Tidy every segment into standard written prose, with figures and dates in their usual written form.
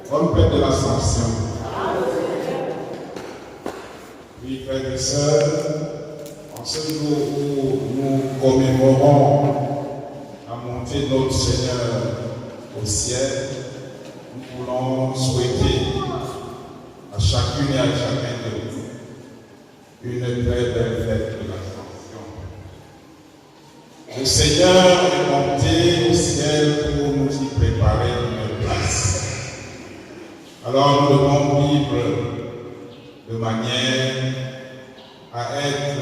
Bonne fête de l'Ascension. Oui, frères et sœurs, en ce jour où nous commémorons la montée de notre Seigneur au ciel, nous voulons souhaiter à chacune et à chacun de vous une très belle fête de l'Ascension. Le Seigneur est monté au ciel pour nous y préparer une place. Alors nous devons vivre de manière à être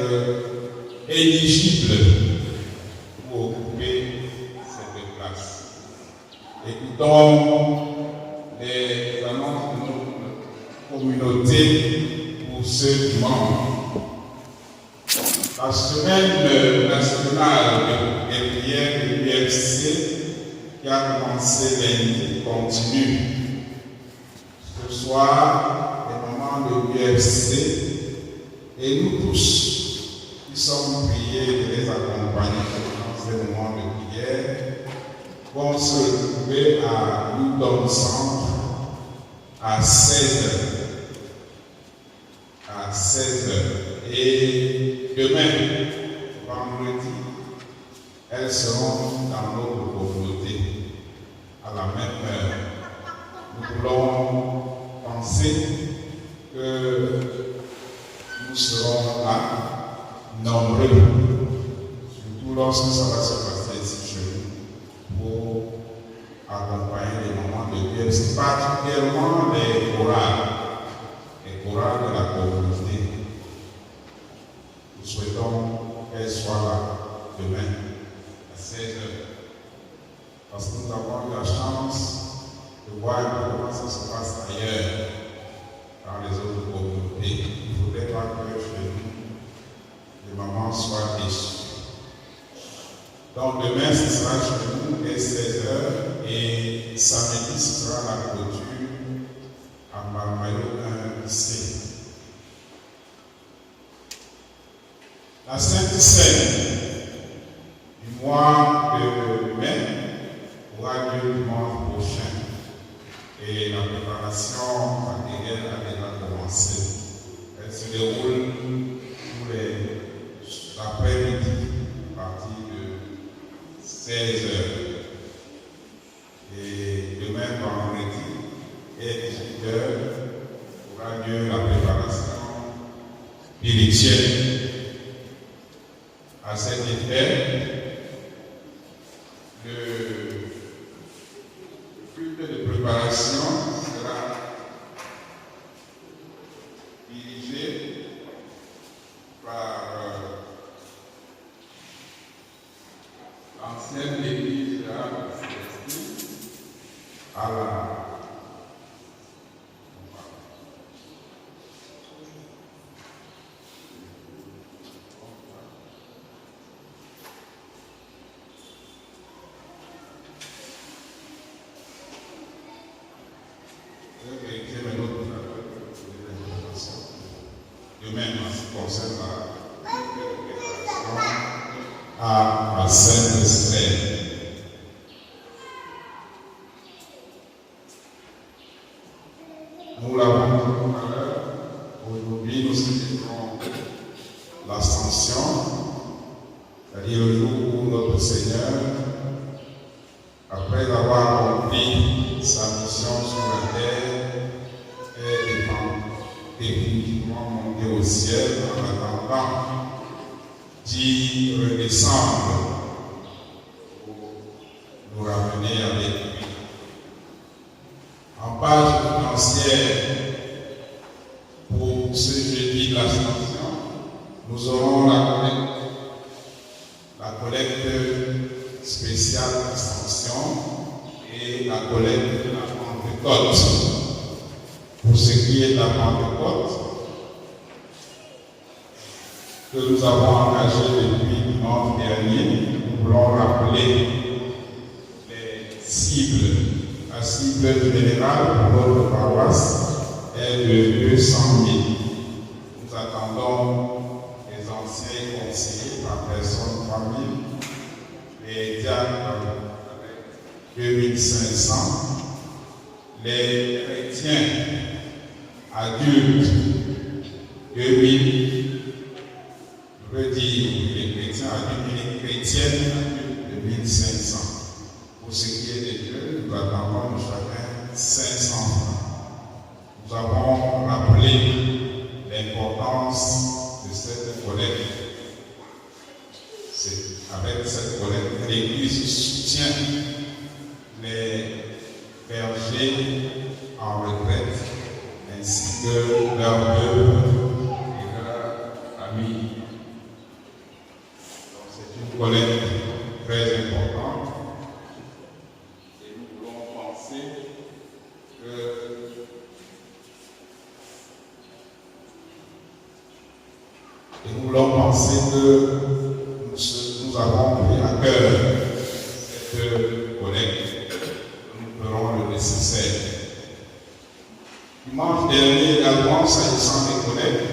éligibles pour occuper cette place. Écoutons les annonces de notre communauté pour ce dimanche. La semaine nationale des prières de l'UFC qui a commencé lundi continue. Ce soir, les mamans de l'UFC et nous tous qui sommes priés de les accompagner dans ces moments de prière vont se retrouver à Newton Centre à 16h. À 16h. Et demain, vendredi, elles seront dans notre communauté à la même heure. Nous voulons penser que nous serons là, nombreux, surtout lorsque ça va se passer ici chez nous, pour accompagner les moments de Dieu, c'est particulièrement les chorales de la communauté. Nous souhaitons qu'elles soient là demain à 16h, parce que nous avons eu la chance de voir comment ça se passe ailleurs, dans les autres communautés. Il ne faudrait pas que chez nous, les mamans soient déçues. Donc demain, ce sera chez nous dès 16h et samedi, ce sera la clôture à Marmaillot 1C. La Sainte Seine du mois de mai aura lieu dimanche prochain. Et la préparation matérielle a déjà commencé. Elle se déroule tous les après-midi à partir de 16h. Et demain, vendredi, et 18h, aura lieu la préparation spirituelle. À cet effet, le culte de préparation sera dirigé par l'ancienne église de la Célestine à la à Saint-Estève. Nous l'avons dit tout à l'heure, aujourd'hui nous célébrons l'Ascension, c'est-à-dire le jour où notre Seigneur, après avoir accompli sa mission sur la terre, est définitivement monté au ciel en attendant d'y redescendre pour nous ramener avec lui. En page financière, pour ce jeudi de l'Ascension, nous aurons la collecte spéciale d'Ascension et la collecte de la Pentecôte. Pour ce qui est de la Pentecôte, que nous avons engagé depuis dimanche dernier, nous voulons rappeler les cibles. La cible générale pour notre paroisse est de 200 000. Nous attendons les anciens conseillers par personne famille, les diacres avec 2500 les chrétiens adultes 2000, je veux dire les chrétiens adultes et les chrétiennes adultes 2500. Pour ce qui est des jeunes, nous attendons chacun 500 francs. Nous avons rappelé l'importance de cette collecte. C'est avec cette collecte que l'Église soutient les bergers en retraite ainsi que leurs veuves et leurs amis. Donc c'est une collecte très importante et nous voulons penser que nous avons pris à cœur cette collecte. Nous ferons le nécessaire. Dimanche dernier également, s'agissant des collectes,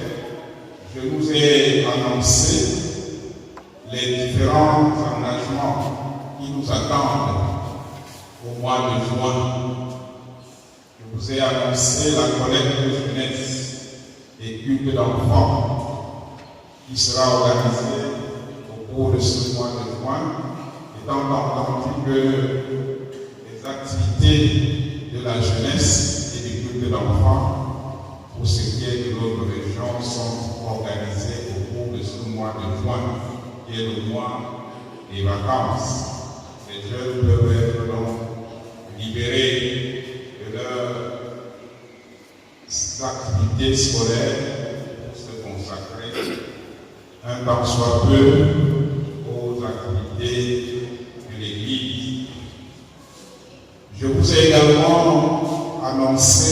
je vous ai annoncé les différents engagements qui nous attendent au mois de juin. Je vous ai annoncé la collecte de jeunesse et culte d'enfants qui sera organisée au cours de ce mois de juin, étant entendu que les activités de la jeunesse et du culte d'enfants, pour ce qui est de notre région, sont organisées au cours de ce mois de juin, qui est le mois des vacances. Les jeunes peuvent être donc libérés de leurs activités scolaires pour se consacrer un temps soit peu aux activités de l'Église. Je vous ai également annoncé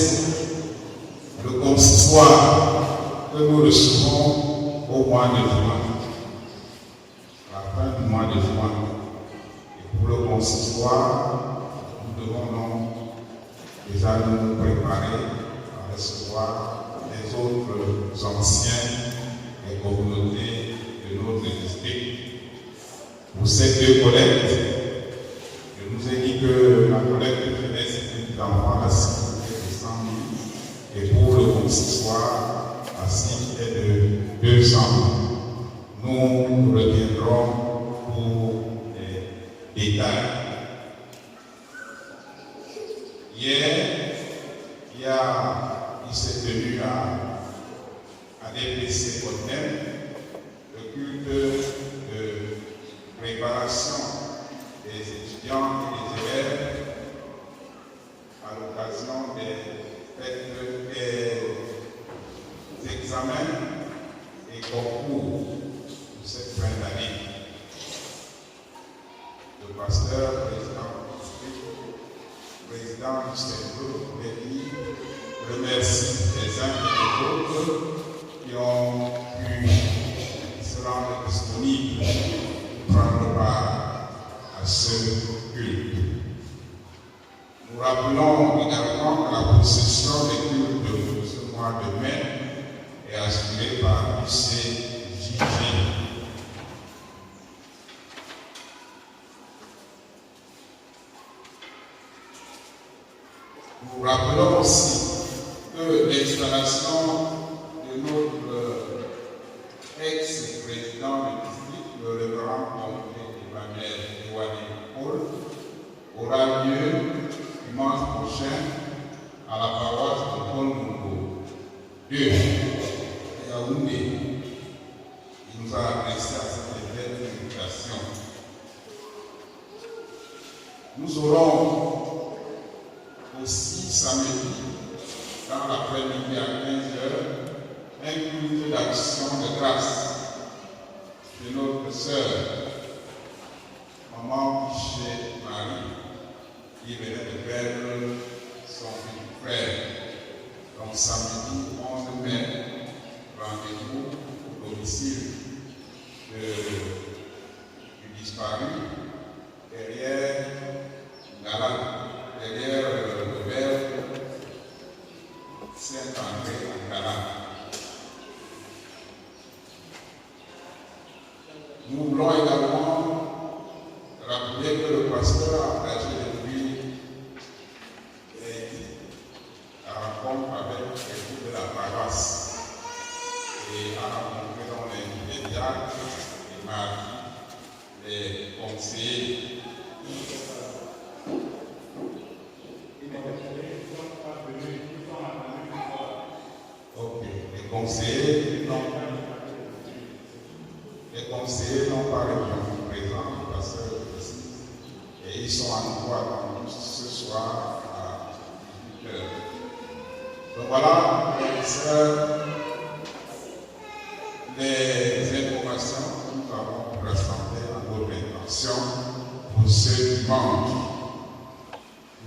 le consistoire que nous recevons au mois de juin, à la fin du mois de juin. Et pour le consistoire, nous devons donc déjà nous préparer à recevoir les autres anciens des communautés de notre district. Pour ces deux collectes, je nous ai dit que la collecte de jeunesse et d'enfants à 6 de 100 000 et pour le consistoire à 6 est de 200 000. Nous reviendrons pour les détails. Hier, il s'est tenu à DPC Cotten, le culte de préparation des étudiants et des élèves à l'occasion des fêtes des examens et concours de cette fin d'année. Le pasteur, président du CEPE, remercie les uns et les autres qui ont pu se rendre disponibles pour prendre part à ce culte. Nous rappelons également que la procession des cultes de ce mois de mai est assurée par l'UCJG. Nous rappelons aussi que l'installation de notre ex-président du district, le révérend Emmanuel Paul, aura lieu dimanche prochain à la paroisse de Paul Mungo 2 à Yaoundé. Il nous a adressé à cette belle invitation. Nous aurons aussi samedi, dans l'après-midi à 15h, un culte d'action de grâce de notre sœur, Maman Piché Marie, qui venait de perdre son petit frère. Donc samedi 11 mai, rendez-vous au domicile du disparu, derrière le verre Saint-André à Galate. Nous voulons également rappeler que le pasteur a engagé depuis la rencontre avec l'équipe de la paroisse et à rencontrer dans les diacres, les maris, les conseillers. Ok, les conseillers n'ont pas répondu présent parce que et ils sont à nouveau attendus ce soir à 18h. Donc voilà, les informations que nous avons présentées à votre intention pour ce dimanche.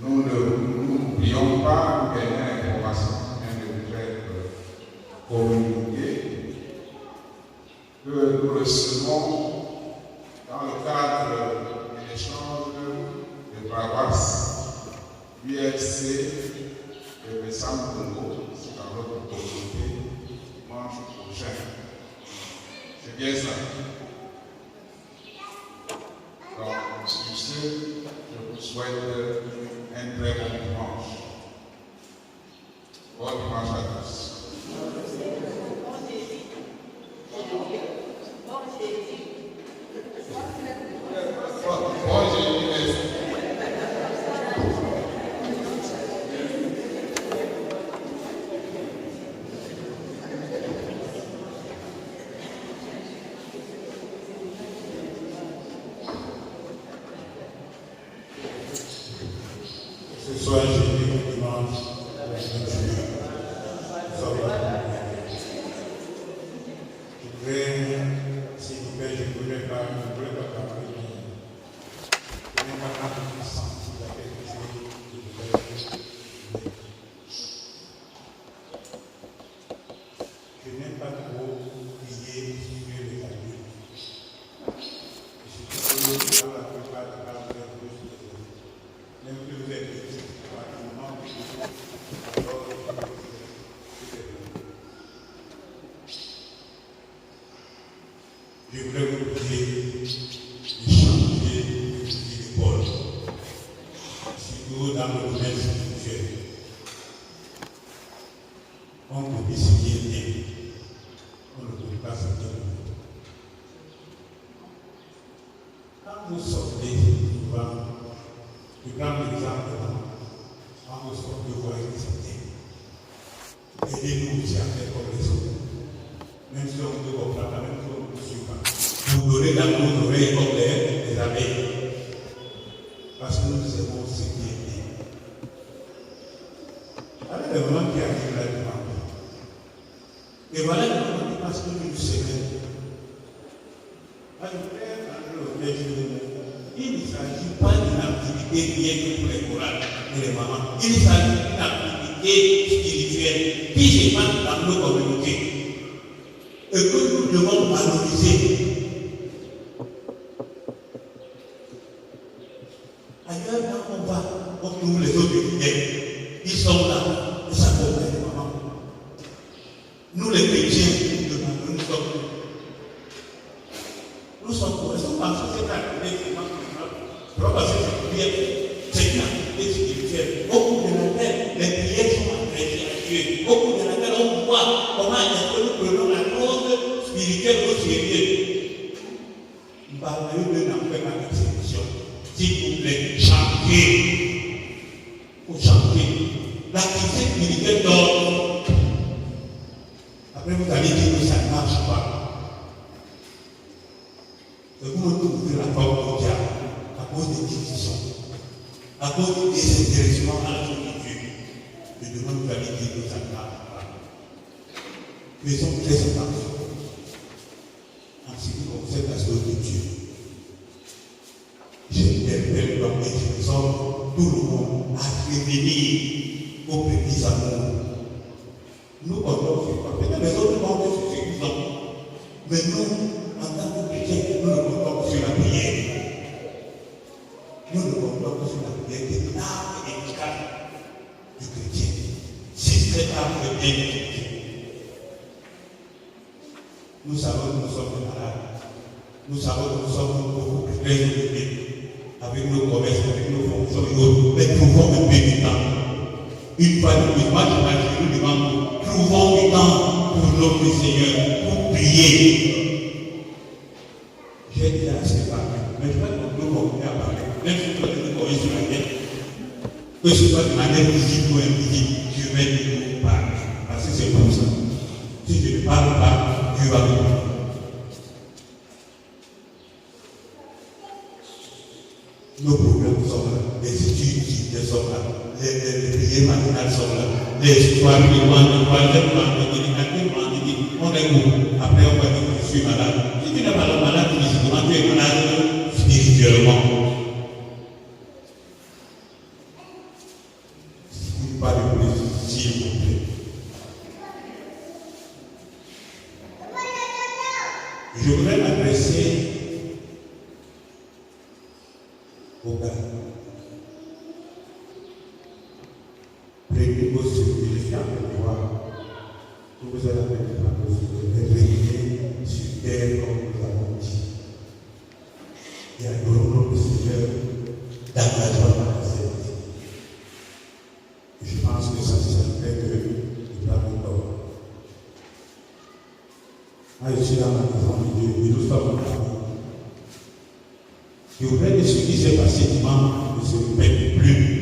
Nous n'oublions pas une dernière information qui vient de nous être communiquée, que nous recevons dans le cadre de l'échange de paroisse UFC de Sam Congo, c'est dans notre communauté, dimanche prochain. C'est bien ça. Donc, sur ce, je vous souhaite un très bon dimanche. Bon dimanche à tous. Ce soir, j'ai dit le dimanche, s'il vous plaît, je ne voudrais pas parler je n'ai pas senti la vérité je n'aime pas trop prier sur les adultes. Je suis toujours dans la plupart des cas de même que vous êtes ici, je voudrais vous prier de changer de Paul, surtout dans le domaine spirituel. On peut s'y bien, on ne peut pas se dire. Quand vous sortez, souvent, je prends l'exemple quand vous sortez de voir exister. Aidez-nous aussi à faire comme les autres. Même si on ne comprend pas, même si on ne suit pas. Vous donnez dans nos oreilles comme les abeilles. Parce que nous aimons ce qui est bien. Voilà le moment qui arrive là devant. Et voilà le moment qui passe toute une semaine. Il ne s'agit pas d'une activité rien que pour les chorales et les mamans. Il s'agit d'une activité spirituelle qui se passe dans nos communautés et que nous devons valoriser. Ailleurs, quand on va, on trouve les autres fidèles. Ils sont là, ils s'accompagnent les mamans. Nous, les chrétiens, nous sommes pour ça parce que c'est l'activité parce que c'est une activité spirituelle. Au cours de laquelle les prières sont adressées à Dieu. Au cours de laquelle on voit comment est-ce que nous prenons la chose spirituelle au sérieux. Nous parlons de l'enfer à l'exception. S'il vous plaît, chantez. Il faut chanter. L'activité spirituelle donne. Après, vous allez dire que ça ne marche pas. Et vous me trouvez la porte au diable à cause des divisions, à cause du désintéressement à la chose de Dieu. Je demande à dire que ça ne marche pas. Faisons très attention en ce qui concerne la chose de Dieu. J'interpelle l'homme et j'exhorte tout le monde à revenir au premier amour. Nous, on ne fait pas. Peut-être les autres vont être suffisants. Mais nous, en tant que chrétiens, nous ne comptons que sur la prière. Nous ne comptons que sur la prière qui est l'arme efficace du chrétien. Si cette arme est bien utilisée, nous savons que nous sommes malades. Nous savons que nous sommes beaucoup très occupés avec nos commerces, avec nos fonctions et autres. Mais trouvons un peu du temps Une fois de plus, moi je nous demande, trouvons du temps pour notre Seigneur, pour prier. J'ai déjà assez parlé, mais je vais continuer à parler. Même si toi tu me connais sur la tête, que ce soit de manière visible ou invisible, je vais toujours parler. Parce que c'est comme ça. Si je ne parle pas, Dieu va me parler. Nos problèmes sont là, les études sont là, les prières matinales sont là, les soirs de vendredi, on est où? Après on va dire que je suis malade. Si tu n'es pas malade, physiquement, tu es malade spirituellement. Si pas de plus, s'il vous plaît. Je voudrais m'adresser au gars. Prévenez vos sécurités en mémoire. Que vous allez régner sur terre comme nous avons dit. Et adorons le Seigneur dans la joie de la sainte. Je pense que ça serait que nous avons tort. Je suis dans la maison de Dieu et nous sommes en famille. Je voudrais que ce qui s'est passé dimanche ne se répète plus.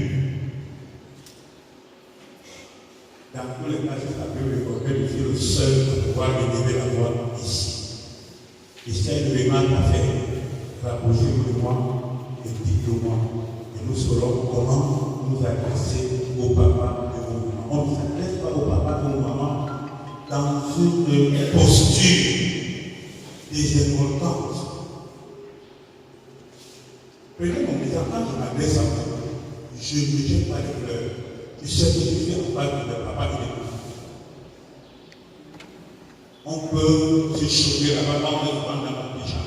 Dans tous les cas, je t'appelle le corps que je suis le seul à pouvoir élever la voix ici. Et c'est vraiment à faire. Rapprochez-vous de moi et dites-le-moi. Et nous saurons comment nous adresser au papa et aux mamans. On ne s'adresse pas au papa et aux mamans dans une posture désinvoltante. Prenez mon exemple, quand je m'adresse à vous, je ne jette pas les fleurs. Je sais que je suis en face de papa et de maman. On peut se chauffer là-bas, on peut se prendre dans la pyjama.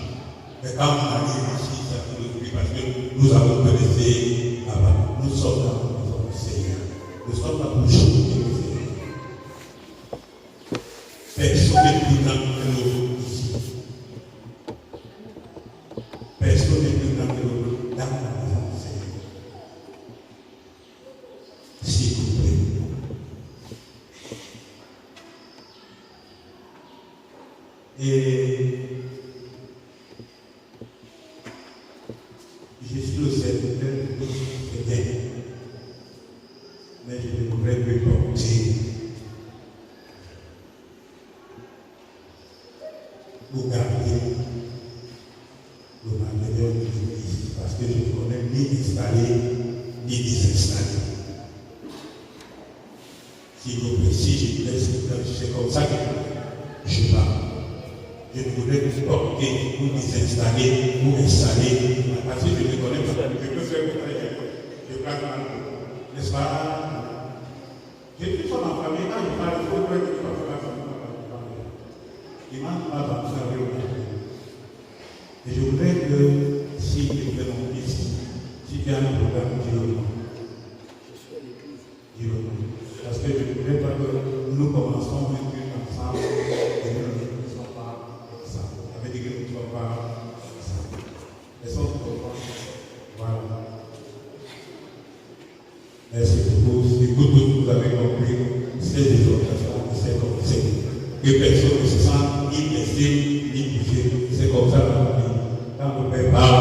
Mais quand on arrive ici, ça nous oublie parce que nous avons connaissé là-bas. Nous sommes dans la maison du Seigneur. Nous sommes là pour chauffer le Seigneur. Personne n'est plus grand que nous ici. Personne n'est plus grand que nous dans la maison du Seigneur. S'il vous plaît. Et je suis le serviteur de tous les chrétiens, mais je ne voudrais plus porter pour garder le matériel de l'église, parce que je ne connais ni installer ni désinstaller. S'il vous plaît, si je vous laisse, c'est comme ça que je parle. Je ne voudrais plus porter ou désinstaller ou installer. Parce que je ne connais pas. Je peux faire le travail. Je parle mal. N'est-ce pas? Je suis sur ma famille. Quand je parle, il faut que je fasse la famille. Il m'a pas observé au travail. Et je voudrais que, si tu fais mon fils, si tu as un programme, dis-le. Dis-le. Parce que je ne voudrais pas que nous commençons un truc ensemble et nous ne sommes pas. Ça veut dire que nous ne sommes pas ça. Est-ce qu'on comprend? Voilà. Merci beaucoup. Écoute, vous avez compris ces exhortations, c'est comme ça. Que personne ne se sente ni blessé, ni touché. C'est comme ça la famille. Quand le Père parle,